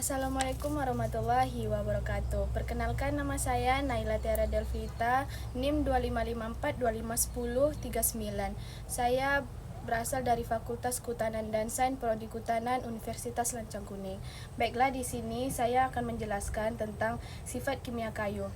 Assalamualaikum warahmatullahi wabarakatuh. Perkenalkan, nama saya Naila Tiara Delvita, NIM 2554251039. Saya berasal dari Fakultas Kehutanan dan Sains Prodi Kehutanan Universitas Lancang Kuning. Baiklah, di sini saya akan menjelaskan tentang sifat kimia kayu.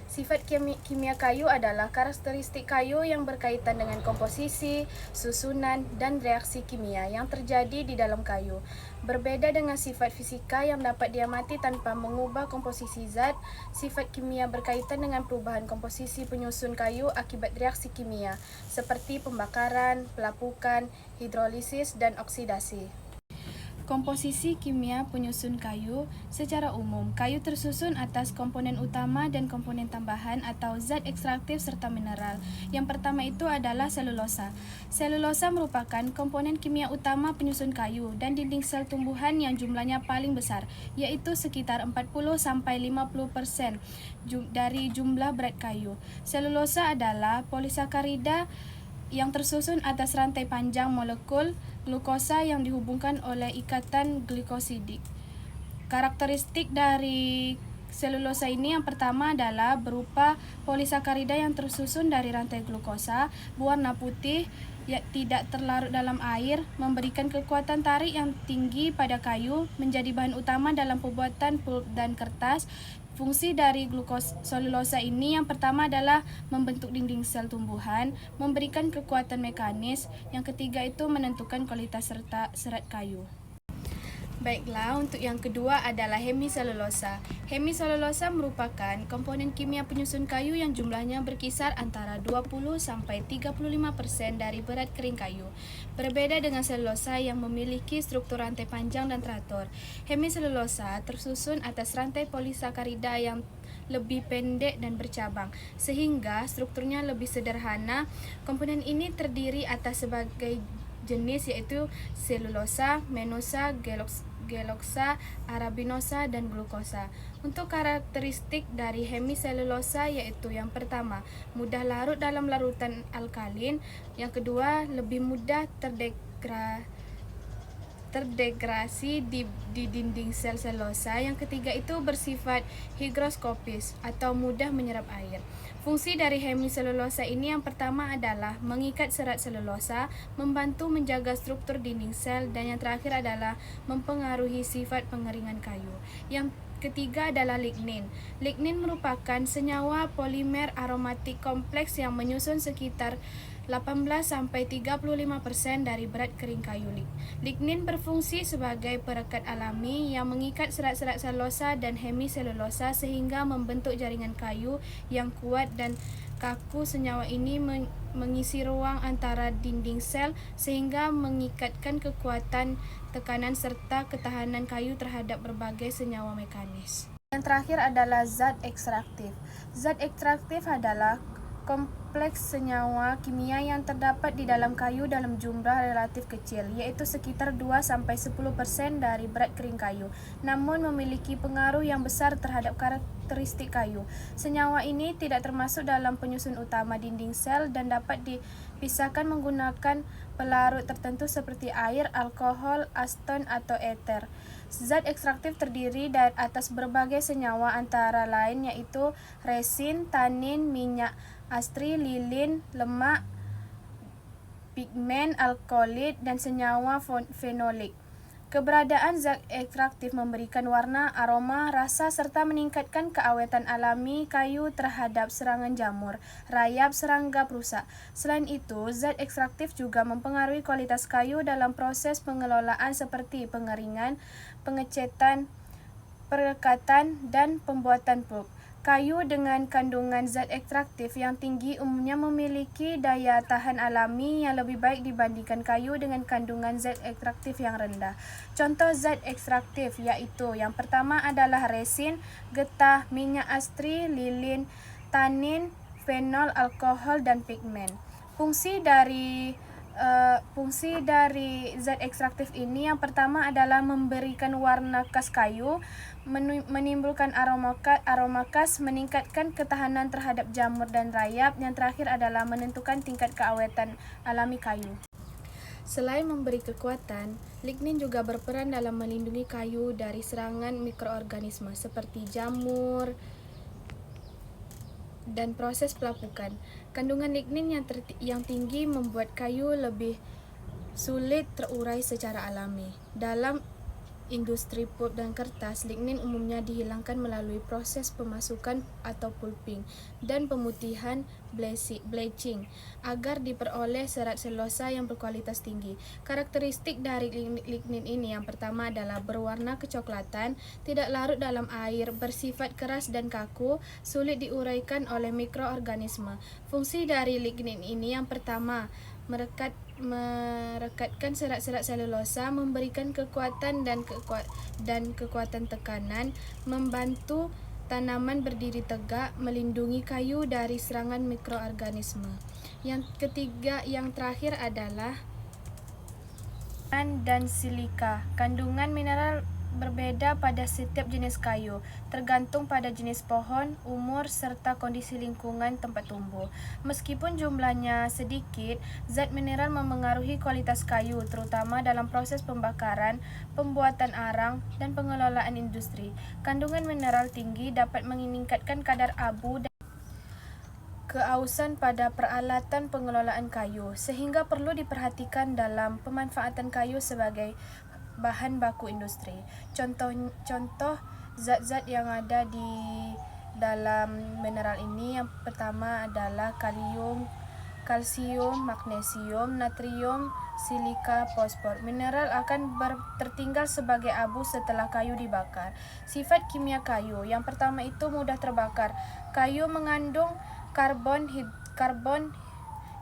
Sifat kimia kayu adalah karakteristik kayu yang berkaitan dengan komposisi, susunan, dan reaksi kimia yang terjadi di dalam kayu. Berbeda dengan sifat fisika yang dapat diamati tanpa mengubah komposisi zat, sifat kimia berkaitan dengan perubahan komposisi penyusun kayu akibat reaksi kimia, seperti pembakaran, pelapukan, hidrolisis, dan oksidasi. Komposisi kimia penyusun kayu. Secara umum, kayu tersusun atas komponen utama dan komponen tambahan atau zat ekstraktif serta mineral. Yang pertama itu adalah selulosa. Selulosa merupakan komponen kimia utama penyusun kayu dan dinding sel tumbuhan yang jumlahnya paling besar, yaitu sekitar 40-50% dari jumlah berat kayu. Selulosa adalah polisakarida yang tersusun atas rantai panjang molekul glukosa yang dihubungkan oleh ikatan glikosidik. Karakteristik dari selulosa ini yang pertama adalah berupa polisakarida yang tersusun dari rantai glukosa, berwarna putih, tidak terlarut dalam air, memberikan kekuatan tarik yang tinggi pada kayu, menjadi bahan utama dalam pembuatan pulp dan kertas. Fungsi dari selulosa ini yang pertama adalah membentuk dinding sel tumbuhan, memberikan kekuatan mekanis, yang ketiga itu menentukan kualitas serta serat kayu. Baiklah, untuk yang kedua adalah hemiselulosa. Hemiselulosa merupakan komponen kimia penyusun kayu yang jumlahnya berkisar antara 20-35% dari berat kering kayu. Berbeda dengan selulosa yang memiliki struktur rantai panjang dan teratur, hemiselulosa tersusun atas rantai polisakarida yang lebih pendek dan bercabang, sehingga strukturnya lebih sederhana. Komponen ini terdiri atas sebagai jenis, yaitu selulosa, menosa, geloksa, arabinosa, dan glukosa. Untuk karakteristik dari hemiselulosa yaitu yang pertama, mudah larut dalam larutan alkalin, yang kedua, lebih mudah terdegradasi di dinding sel selulosa, yang ketiga itu bersifat higroskopis atau mudah menyerap air. Fungsi dari hemiselulosa ini yang pertama adalah mengikat serat selulosa, membantu menjaga struktur dinding sel, dan yang terakhir adalah mempengaruhi sifat pengeringan kayu. Yang ketiga adalah lignin. Lignin merupakan senyawa polimer aromatik kompleks yang menyusun sekitar 18-35% dari berat kering kayu. Lignin berfungsi sebagai perekat alami yang mengikat serat-serat selulosa dan hemiselulosa sehingga membentuk jaringan kayu yang kuat dan kaku. Senyawa ini mengisi ruang antara dinding sel sehingga mengikatkan kekuatan tekanan serta ketahanan kayu terhadap berbagai senyawa mekanis. Yang terakhir adalah zat ekstraktif. Zat ekstraktif adalah kompleks senyawa kimia yang terdapat di dalam kayu dalam jumlah relatif kecil, yaitu sekitar 2-10% dari berat kering kayu, namun memiliki pengaruh yang besar terhadap karakteristik kayu. Senyawa ini tidak termasuk dalam penyusun utama dinding sel dan dapat dipisahkan menggunakan pelarut tertentu seperti air, alkohol, aseton, atau eter. Zat ekstraktif terdiri dari atas berbagai senyawa antara lain yaitu resin, tanin, minyak astri, lilin, lemak, pigmen, alkolit, dan senyawa fenolik. Keberadaan zat ekstraktif memberikan warna, aroma, rasa, serta meningkatkan keawetan alami kayu terhadap serangan jamur, rayap, serangga perusak. Selain itu, zat ekstraktif juga mempengaruhi kualitas kayu dalam proses pengelolaan seperti pengeringan, pengecetan, perekatan, dan pembuatan pulp. Kayu dengan kandungan zat ekstraktif yang tinggi umumnya memiliki daya tahan alami yang lebih baik dibandingkan kayu dengan kandungan zat ekstraktif yang rendah. Contoh zat ekstraktif yaitu yang pertama adalah resin, getah, minyak astri, lilin, tanin, fenol, alkohol, dan pigmen. Fungsi dari zat ekstraktif ini yang pertama adalah memberikan warna khas kayu, menimbulkan aroma khas, meningkatkan ketahanan terhadap jamur dan rayap. Yang terakhir adalah menentukan tingkat keawetan alami kayu. Selain memberi kekuatan, lignin juga berperan dalam melindungi kayu dari serangan mikroorganisme seperti jamur dan proses pelapukan. Kandungan lignin yang tinggi membuat kayu lebih sulit terurai secara alami. Dalam industri pulp dan kertas, lignin umumnya dihilangkan melalui proses pemasukan atau pulping dan pemutihan bleaching agar diperoleh serat selulosa yang berkualitas tinggi. Karakteristik dari lignin ini yang pertama adalah berwarna kecoklatan, tidak larut dalam air, bersifat keras dan kaku, sulit diuraikan oleh mikroorganisme. Fungsi dari lignin ini yang pertama, merekatkan serat-serat selulosa, memberikan kekuatan dan kekuatan tekanan, membantu tanaman berdiri tegak, melindungi kayu dari serangan mikroorganisme. Yang ketiga, yang terakhir adalah dan silika. Kandungan mineral berbeda pada setiap jenis kayu, tergantung pada jenis pohon, umur, serta kondisi lingkungan tempat tumbuh. Meskipun jumlahnya sedikit, zat mineral memengaruhi kualitas kayu, terutama dalam proses pembakaran, pembuatan arang, dan pengelolaan industri. Kandungan mineral tinggi dapat meningkatkan kadar abu dan keausan pada peralatan pengelolaan kayu, sehingga perlu diperhatikan dalam pemanfaatan kayu sebagai bahan baku industri. Contoh zat-zat yang ada di dalam mineral ini yang pertama adalah kalium, kalsium, magnesium, natrium, silika, fosfor. Mineral akan tertinggal sebagai abu setelah kayu dibakar. Sifat kimia kayu yang pertama itu mudah terbakar. Kayu mengandung karbon,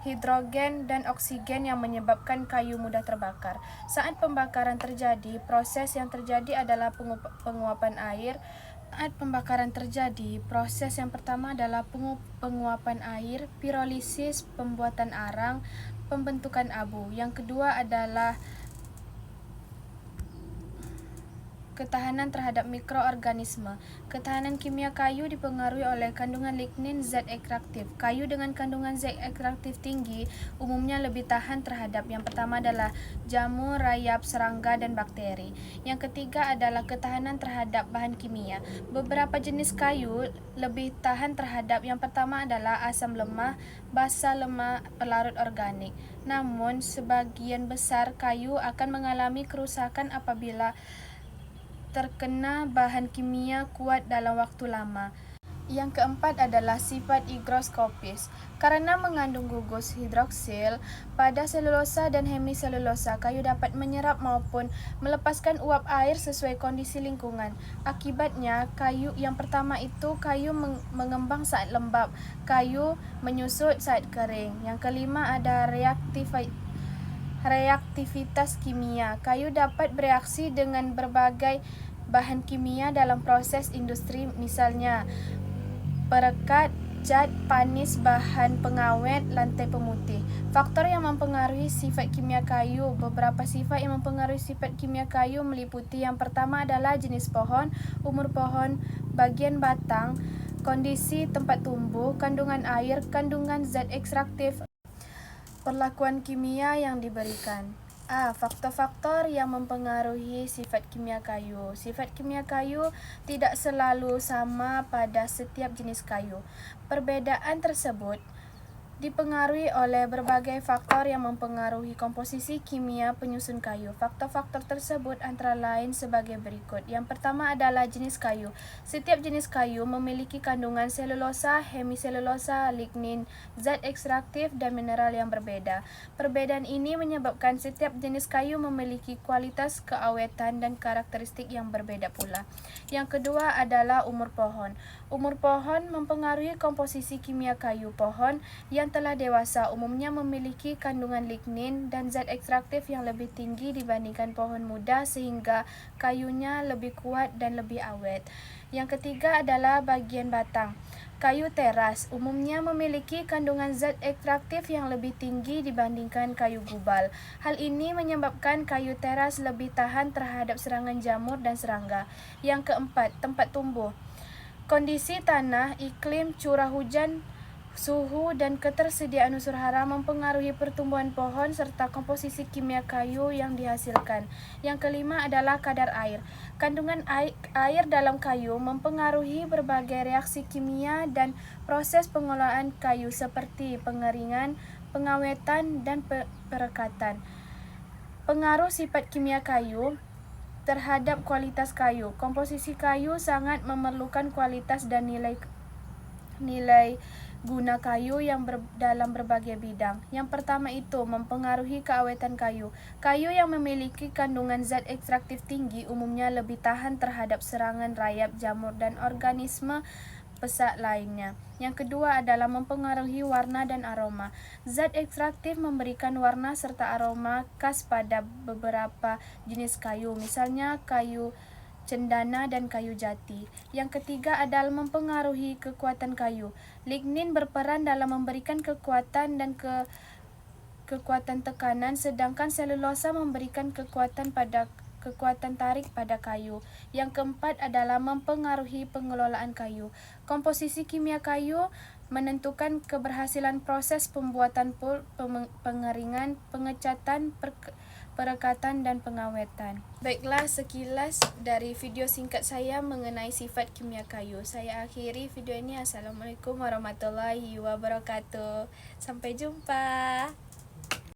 hidrogen, dan oksigen yang menyebabkan kayu mudah terbakar. Saat pembakaran terjadi, proses yang terjadi adalah penguapan air. Saat pembakaran terjadi, proses yang pertama adalah penguapan air, pirolisis, pembuatan arang, pembentukan abu. Yang kedua adalah ketahanan terhadap mikroorganisme. Ketahanan kimia kayu dipengaruhi oleh kandungan lignin zat ekstraktif. Kayu dengan kandungan zat ekstraktif tinggi umumnya lebih tahan terhadap yang pertama adalah jamur, rayap, serangga, dan bakteri. Yang ketiga adalah ketahanan terhadap bahan kimia. Beberapa jenis kayu lebih tahan terhadap yang pertama adalah asam lemah, basa lemah, pelarut organik. Namun, sebagian besar kayu akan mengalami kerusakan apabila terkena bahan kimia kuat dalam waktu lama. Yang keempat adalah sifat higroskopis. Karena mengandung gugus hidroksil pada selulosa dan hemiselulosa, kayu dapat menyerap maupun melepaskan uap air sesuai kondisi lingkungan. Akibatnya, kayu yang pertama itu kayu mengembang saat lembab, kayu menyusut saat kering. Yang kelima ada reaktivitas kimia. Kayu dapat bereaksi dengan berbagai bahan kimia dalam proses industri, misalnya perekat, cat, panis, bahan pengawet, lantai pemutih. Faktor yang mempengaruhi sifat kimia kayu. Beberapa sifat yang mempengaruhi sifat kimia kayu meliputi yang pertama adalah jenis pohon, umur pohon, bagian batang, kondisi tempat tumbuh, kandungan air, kandungan zat ekstraktif, perlakuan kimia yang diberikan. Faktor-faktor yang mempengaruhi sifat kimia kayu. Sifat kimia kayu tidak selalu sama pada setiap jenis kayu. Perbedaan tersebut dipengaruhi oleh berbagai faktor yang mempengaruhi komposisi kimia penyusun kayu. Faktor-faktor tersebut antara lain sebagai berikut. Yang pertama adalah jenis kayu. Setiap jenis kayu memiliki kandungan selulosa, hemiselulosa, lignin, zat ekstraktif, dan mineral yang berbeda. Perbedaan ini menyebabkan setiap jenis kayu memiliki kualitas, keawetan, dan karakteristik yang berbeda pula. Yang kedua adalah umur pohon. Umur pohon mempengaruhi komposisi kimia kayu. Pohon yang telah dewasa umumnya memiliki kandungan lignin dan zat ekstraktif yang lebih tinggi dibandingkan pohon muda sehingga kayunya lebih kuat dan lebih awet. Yang ketiga adalah bagian batang. Kayu teras umumnya memiliki kandungan zat ekstraktif yang lebih tinggi dibandingkan kayu gubal. Hal ini menyebabkan kayu teras lebih tahan terhadap serangan jamur dan serangga. Yang keempat, tempat tumbuh. Kondisi tanah, iklim, curah hujan, Suhu dan ketersediaan unsur hara mempengaruhi pertumbuhan pohon serta komposisi kimia kayu yang dihasilkan. Yang kelima adalah kadar air. Kandungan air dalam kayu mempengaruhi berbagai reaksi kimia dan proses pengolahan kayu seperti pengeringan, pengawetan, dan perekatan. Pengaruh sifat kimia kayu terhadap kualitas kayu. Komposisi kayu sangat memerlukan kualitas dan nilai guna kayu yang dalam berbagai bidang. Yang pertama itu mempengaruhi keawetan kayu. Kayu yang memiliki kandungan zat ekstraktif tinggi umumnya lebih tahan terhadap serangan rayap, jamur, dan organisme pesak lainnya. Yang kedua adalah mempengaruhi warna dan aroma. Zat ekstraktif memberikan warna serta aroma khas pada beberapa jenis kayu, misalnya kayu cendana dan kayu jati. Yang ketiga adalah mempengaruhi kekuatan kayu. Lignin berperan dalam memberikan kekuatan dan kekuatan tekanan, sedangkan selulosa memberikan kekuatan tarik pada kayu. Yang keempat adalah mempengaruhi pengelolaan kayu. Komposisi kimia kayu menentukan keberhasilan proses pembuatan pulp, pengeringan, pengecatan, perekatan, dan pengawetan. Baiklah, sekilas dari video singkat saya mengenai sifat kimia kayu. Saya akhiri video ini. Assalamualaikum warahmatullahi wabarakatuh. Sampai jumpa.